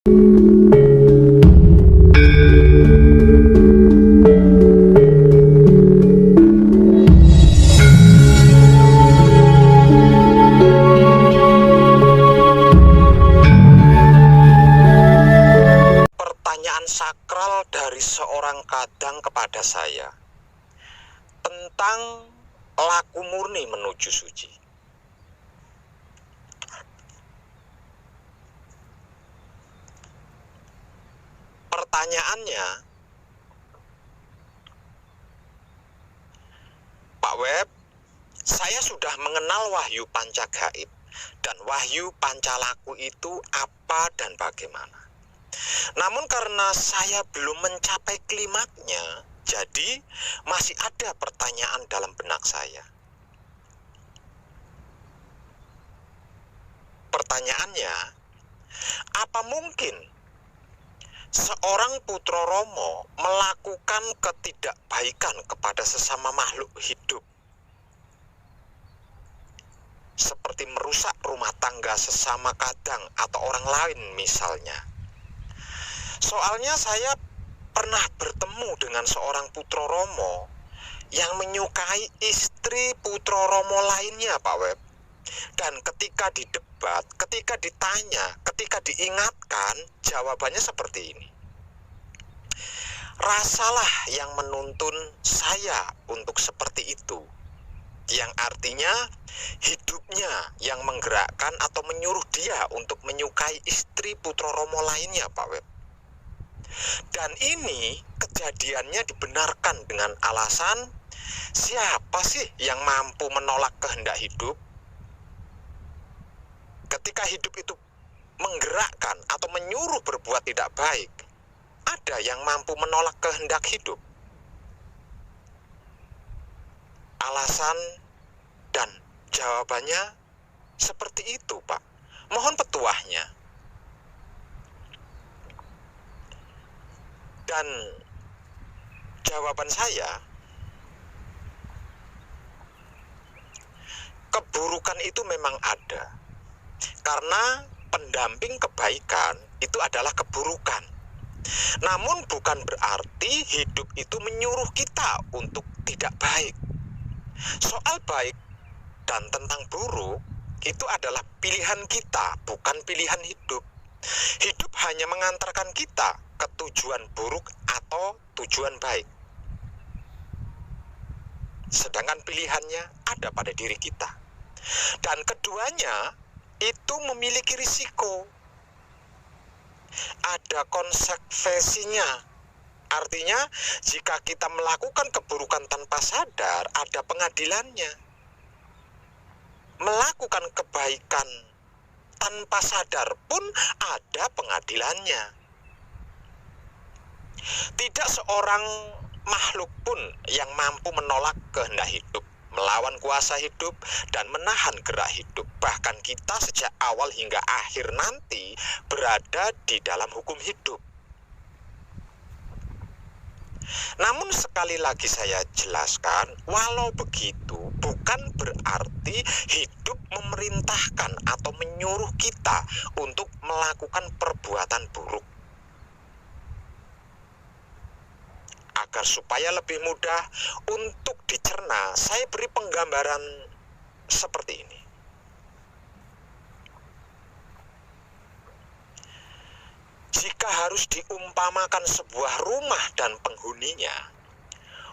Pertanyaan sakral dari seorang kadang kepada saya tentang laku murni menuju suci. Pertanyaannya, Pak Web, saya sudah mengenal wahyu pancagaib dan wahyu pancalaku itu apa dan bagaimana. Namun karena saya belum mencapai klimaknya, jadi masih ada pertanyaan dalam benak saya. Pertanyaannya, apa mungkin seorang Putra Romo melakukan ketidakbaikan kepada sesama makhluk hidup? Seperti merusak rumah tangga sesama kadang atau orang lain misalnya. Soalnya saya pernah bertemu dengan seorang Putra Romo yang menyukai istri Putra Romo lainnya, Pak Web. Dan ketika didebat, ketika ditanya, ketika diingatkan, jawabannya seperti ini. Rasalah yang menuntun saya untuk seperti itu. Yang artinya hidupnya yang menggerakkan atau menyuruh dia untuk menyukai istri Putra Romo lainnya, Pak Web. Dan ini kejadiannya dibenarkan dengan alasan, siapa sih yang mampu menolak kehendak hidup? Ketika hidup itu menggerakkan atau menyuruh berbuat tidak baik, ada yang mampu menolak kehendak hidup? Alasan dan jawabannya seperti itu, Pak. Mohon petuahnya. Dan jawaban saya, keburukan itu memang ada. Karena pendamping kebaikan itu adalah keburukan. Namun bukan berarti hidup itu menyuruh kita untuk tidak baik. Soal baik dan tentang buruk itu adalah pilihan kita, bukan pilihan hidup. Hidup hanya mengantarkan kita ke tujuan buruk atau tujuan baik. Sedangkan pilihannya ada pada diri kita. Dan keduanya itu memiliki risiko. Ada konsekuensinya. Artinya, jika kita melakukan keburukan tanpa sadar, ada pengadilannya. Melakukan kebaikan tanpa sadar pun ada pengadilannya. Tidak seorang makhluk pun yang mampu menolak kehendak hidup, melawan kuasa hidup, dan menahan gerak hidup. Bahkan kita sejak awal hingga akhir nanti berada di dalam hukum hidup. Namun sekali lagi saya jelaskan, walau begitu bukan berarti hidup memerintahkan atau menyuruh kita untuk melakukan perbuatan buruk. Agar supaya lebih mudah untuk dicerna, saya beri penggambaran seperti ini. Jika harus diumpamakan sebuah rumah dan penghuninya,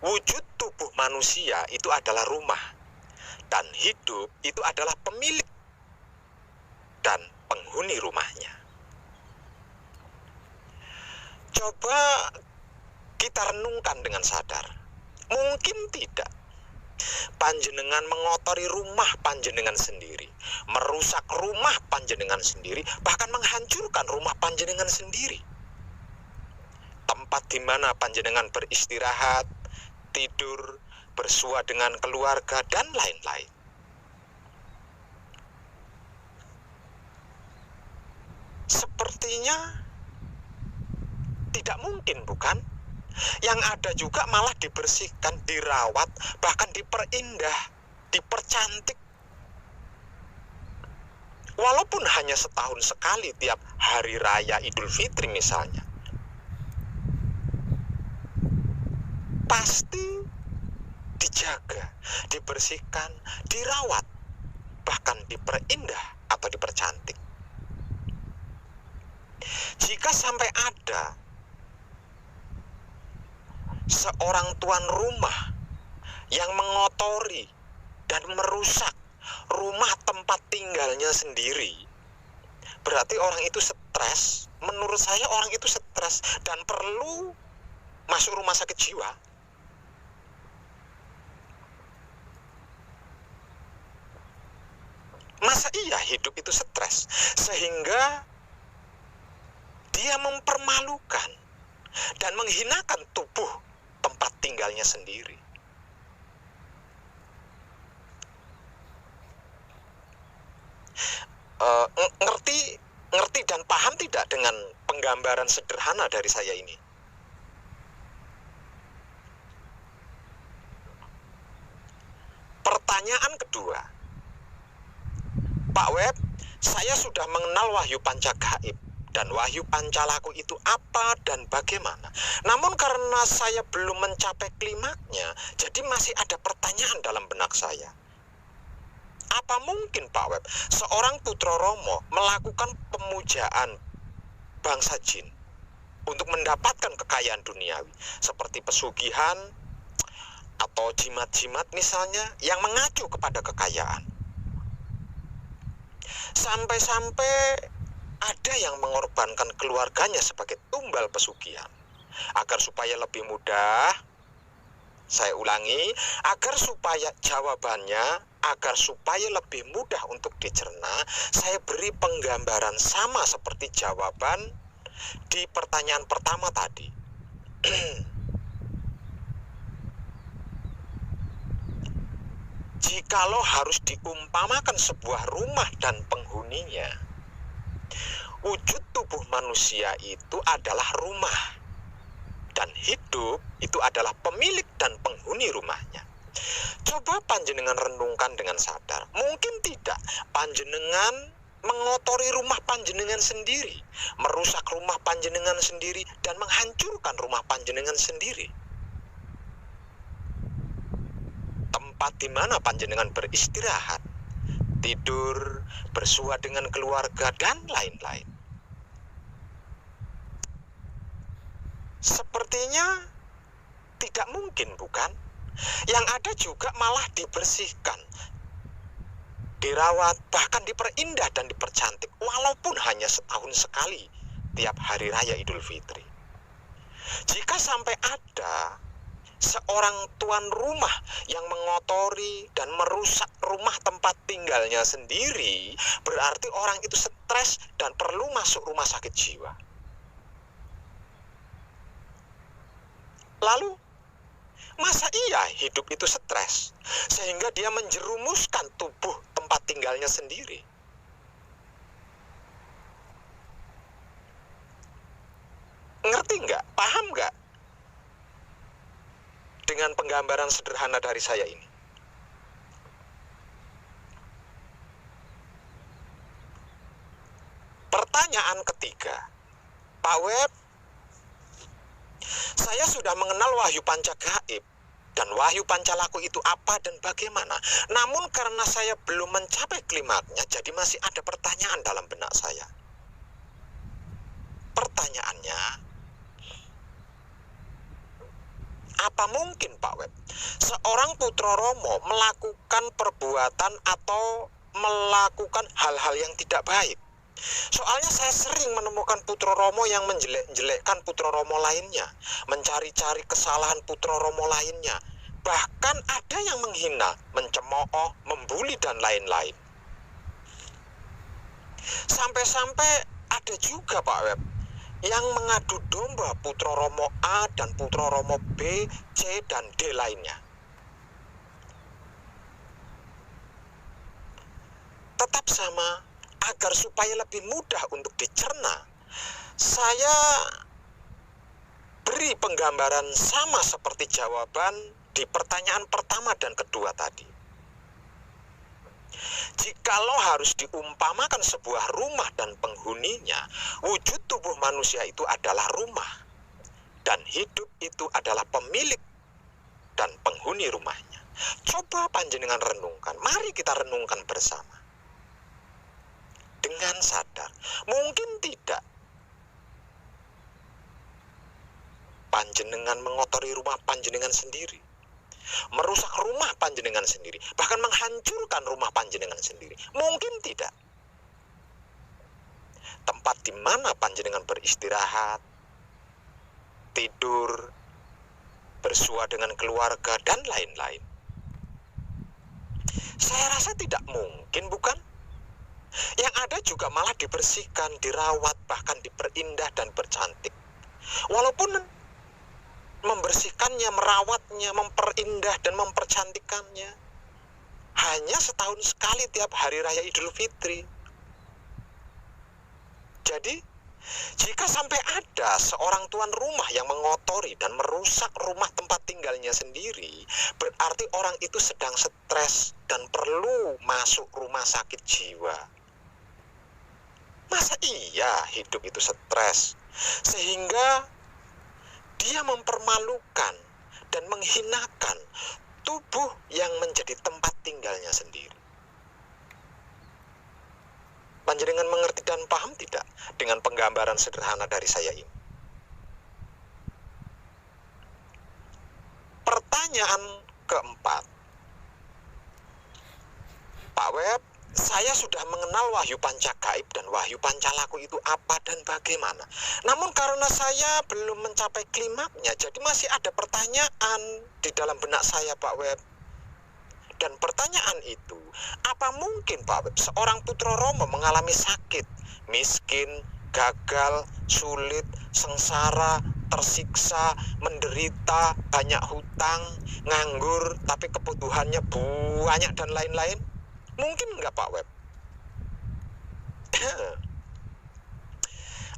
wujud tubuh manusia itu adalah rumah, dan hidup itu adalah pemilik dan penghuni rumahnya. Coba kita renungkan dengan sadar. Mungkin tidak. Panjenengan mengotori rumah panjenengan sendiri, merusak rumah panjenengan sendiri, bahkan menghancurkan rumah panjenengan sendiri. Tempat di mana panjenengan beristirahat, tidur, bersua dengan keluarga, dan lain-lain. Sepertinya tidak mungkin, bukan? Yang ada juga malah dibersihkan, dirawat, bahkan diperindah, dipercantik Walaupun hanya setahun sekali tiap hari raya Idul Fitri misalnya, pasti dijaga, dibersihkan, dirawat, bahkan diperindah atau dipercantik. Jika sampai ada seorang tuan rumah yang mengotori dan merusak rumah tempat tinggalnya sendiri, berarti orang itu stres. Menurut saya orang itu stres dan perlu masuk rumah sakit jiwa. Masa iya hidup itu stres sehingga dia mempermalukan dan menghinakan tubuh tempat tinggalnya sendiri? Ngerti dan paham tidak dengan penggambaran sederhana dari saya ini? Pertanyaan kedua, Pak Web, saya sudah mengenal wahyu panca gaib dan wahyu pancalaku itu apa dan bagaimana. Namun karena saya belum mencapai klimaknya, jadi masih ada pertanyaan dalam benak saya. Apa mungkin Pak Web, seorang putra Romo melakukan pemujaan bangsa jin untuk mendapatkan kekayaan duniawi seperti pesugihan atau jimat-jimat misalnya yang mengacu kepada kekayaan? Sampai-sampai ada yang mengorbankan keluarganya sebagai tumbal pesugihan agar supaya lebih mudah. Saya ulangi, agar supaya lebih mudah untuk dicerna, saya beri penggambaran sama seperti jawaban di pertanyaan pertama tadi. Jikalau harus diumpamakan sebuah rumah dan penghuninya, wujud tubuh manusia itu adalah rumah, dan hidup itu adalah pemilik dan penghuni rumahnya. Coba panjenengan renungkan dengan sadar. Mungkin tidak panjenengan mengotori rumah panjenengan sendiri, merusak rumah panjenengan sendiri, dan menghancurkan rumah panjenengan sendiri. Tempat di mana panjenengan beristirahat, tidur, bersua dengan keluarga, dan lain-lain. Sepertinya tidak mungkin, bukan? Yang ada juga malah dibersihkan, dirawat, bahkan diperindah dan dipercantik, walaupun hanya setahun sekali tiap hari raya Idul Fitri. Jika sampai ada seorang tuan rumah yang mengotori dan merusak rumah tempat tinggalnya sendiri, berarti orang itu stres dan perlu masuk rumah sakit jiwa. Lalu, masa iya hidup itu stres sehingga dia menjerumuskan tubuh tempat tinggalnya sendiri? Ngerti nggak? Paham nggak dengan penggambaran sederhana dari saya ini? Pertanyaan ketiga, Pak Web, saya sudah mengenal wahyu panca gaib dan wahyu pancalaku itu apa dan bagaimana. Namun karena saya belum mencapai klimaknya, jadi masih ada pertanyaan dalam benak saya. Pertanyaannya, apa mungkin Pak Web, seorang putra Romo melakukan perbuatan atau melakukan hal-hal yang tidak baik? Soalnya saya sering menemukan putra Romo yang menjelek-jelekkan putra Romo lainnya, mencari-cari kesalahan putra Romo lainnya. Bahkan ada yang menghina, mencemooh, membuli dan lain-lain. Sampai-sampai ada juga Pak Web yang mengadu domba putra Romo A dan putra Romo B, C dan D lainnya. Tetap sama, agar supaya lebih mudah untuk dicerna, saya beri penggambaran sama seperti jawaban di pertanyaan pertama dan kedua tadi. Jikalau harus diumpamakan sebuah rumah dan penghuninya, wujud tubuh manusia itu adalah rumah, dan hidup itu adalah pemilik dan penghuni rumahnya. Coba panjenengan renungkan, mari kita renungkan bersama. Dengan sadar, mungkin tidak panjenengan mengotori rumah panjenengan sendiri, merusak rumah panjenengan sendiri, bahkan menghancurkan rumah panjenengan sendiri. Mungkin tidak. Tempat di mana panjenengan beristirahat, tidur, bersua dengan keluarga, dan lain-lain. Saya rasa tidak mungkin, bukan? Yang ada juga malah dibersihkan, dirawat, bahkan diperindah dan bercantik. Walaupun membersihkannya, merawatnya, memperindah dan mempercantikannya hanya setahun sekali tiap hari raya Idul Fitri. Jadi, jika sampai ada seorang tuan rumah yang mengotori dan merusak rumah tempat tinggalnya sendiri, berarti orang itu sedang stres dan perlu masuk rumah sakit jiwa. Masa iya hidup itu stres sehingga dia mempermalukan dan menghinakan tubuh yang menjadi tempat tinggalnya sendiri? Panjenengan mengerti dan paham tidak dengan penggambaran sederhana dari saya ini? Pertanyaan keempat, Pak Web, saya sudah mengenal wahyu pancagaib dan wahyu pancalaku itu apa dan bagaimana. Namun karena saya belum mencapai klimaknya, jadi masih ada pertanyaan di dalam benak saya, Pak Web. Dan pertanyaan itu, apa mungkin, Pak Web, seorang putra Romo mengalami sakit, miskin, gagal, sulit, sengsara, tersiksa, menderita, banyak hutang, nganggur, tapi kebutuhannya banyak dan lain-lain? Mungkin enggak, Pak Web?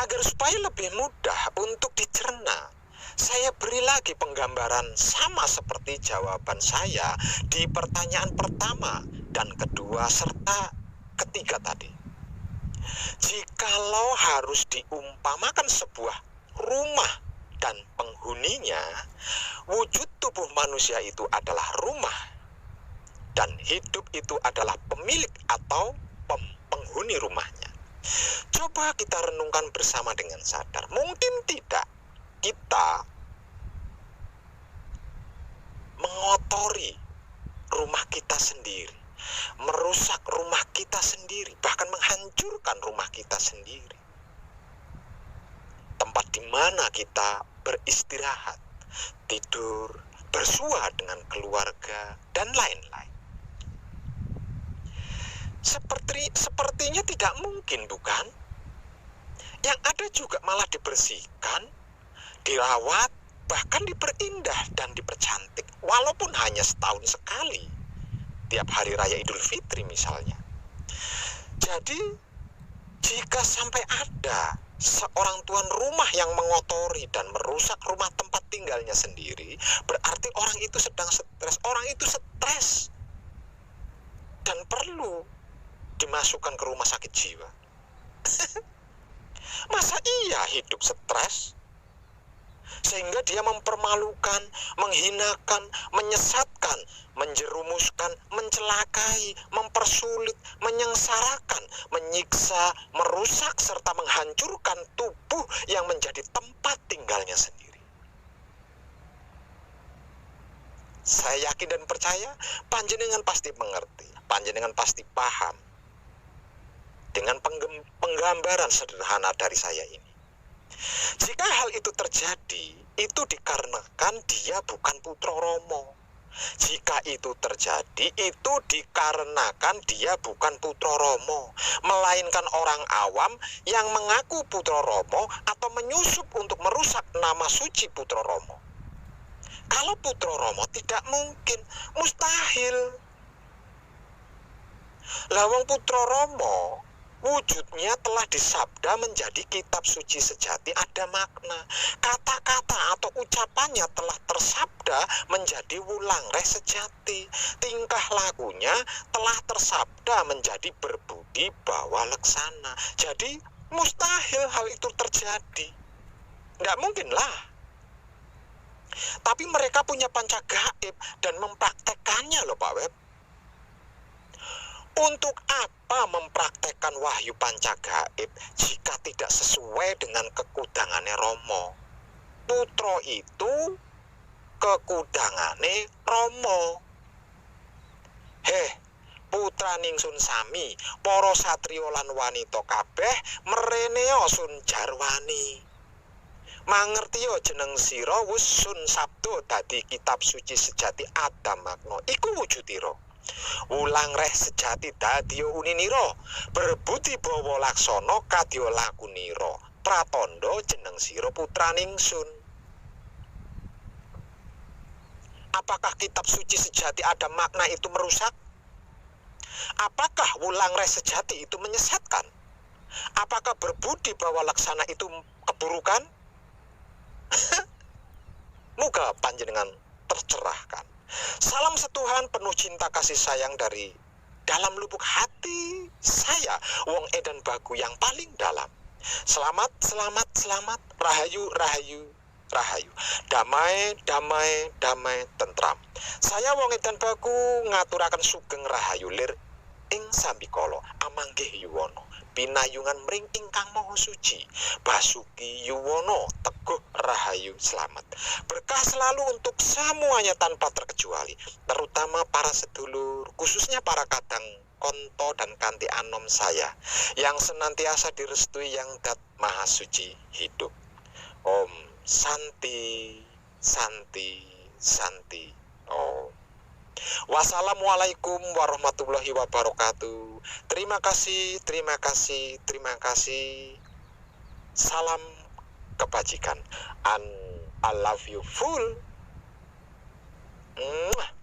Agar supaya lebih mudah untuk dicerna, saya beri lagi penggambaran sama seperti jawaban saya di pertanyaan pertama dan kedua serta ketiga tadi. Jikalau harus diumpamakan sebuah rumah dan penghuninya, wujud tubuh manusia itu adalah rumah, dan hidup itu adalah pemilik atau penghuni rumahnya. Coba kita renungkan bersama dengan sadar. Mungkin tidak kita mengotori rumah kita sendiri, merusak rumah kita sendiri, bahkan menghancurkan rumah kita sendiri. Tempat di mana kita beristirahat, tidur, bersua dengan keluarga, dan lain-lain. Sepertinya tidak mungkin, bukan? Yang ada juga malah dibersihkan, dirawat, bahkan diperindah dan dipercantik, walaupun hanya setahun sekali, tiap hari raya Idul Fitri misalnya. Jadi, jika sampai ada seorang tuan rumah yang mengotori dan merusak rumah tempat tinggalnya sendiri, berarti orang itu sedang stres. Orang itu stres dan perlu dimasukkan ke rumah sakit jiwa. Masa iya hidup stres sehingga dia mempermalukan, menghinakan, menyesatkan, menjerumuskan, mencelakai, mempersulit, menyengsarakan, menyiksa, merusak, serta menghancurkan tubuh yang menjadi tempat tinggalnya sendiri? Saya yakin dan percaya panjenengan pasti mengerti, panjenengan pasti paham dengan penggambaran sederhana dari saya ini. Jika hal itu terjadi, itu dikarenakan dia bukan putra Romo. Jika itu terjadi, itu dikarenakan dia bukan putra Romo, melainkan orang awam yang mengaku putra Romo atau menyusup untuk merusak nama suci putra Romo. Kalau putra Romo tidak mungkin, mustahil. Lawang putra Romo Wujudnya telah disabda menjadi kitab suci sejati, ada makna. Kata-kata atau ucapannya telah tersabda menjadi wulangreh sejati. Tingkah lakunya telah tersabda menjadi berbudi bawa leksana. Jadi mustahil hal itu terjadi. Nggak mungkin lah. Tapi mereka punya panca gaib dan mempraktekannya loh Pak Web. Untuk apa mempraktekkan wahyu panca gaib jika tidak sesuai dengan kekudangannya Romo? Putro itu kekudangane Romo. Heh, putra ningsun sami, para satriya lan wanita kabeh mereneo sun jarwani. Mangertiya jeneng sira wis sun sabda dadi kitab suci sejati Adam Magna. Iku wujudira. Wulangreh sejati dadiya uninira, berbudi bawa laksana kadya lakunira. Pratandha jeneng sira putra ningsun. Apakah kitab suci sejati Adam Magna itu merusak? Apakah wulangreh sejati itu menyesatkan? Apakah berbudi bawa laksana itu keburukan? Muga panjenengan tercerahkan. Salam setuhan penuh cinta kasih sayang dari dalam lubuk hati saya, Wong Edan Bagu yang paling dalam. Selamat, selamat, selamat, rahayu, rahayu, rahayu. Damai, damai, damai, tentram. Saya Wong Edan Bagu ngaturaken sugeng rahayu lir ing sambikala amanggih yuwana. Pinayungan mring ingkang maha suci, Basuki Yuwono, teguh rahayu selamat. Berkah selalu untuk semuanya tanpa terkecuali, terutama para sedulur, khususnya para kadang konto dan kanti anom saya, yang senantiasa direstui yang dat maha suci hidup. Om Santi, Santi, Santi, Om. Wassalamualaikum warahmatullahi wabarakatuh. Terima kasih, terima kasih, terima kasih. Salam kebajikan. And I love you full. Mwah.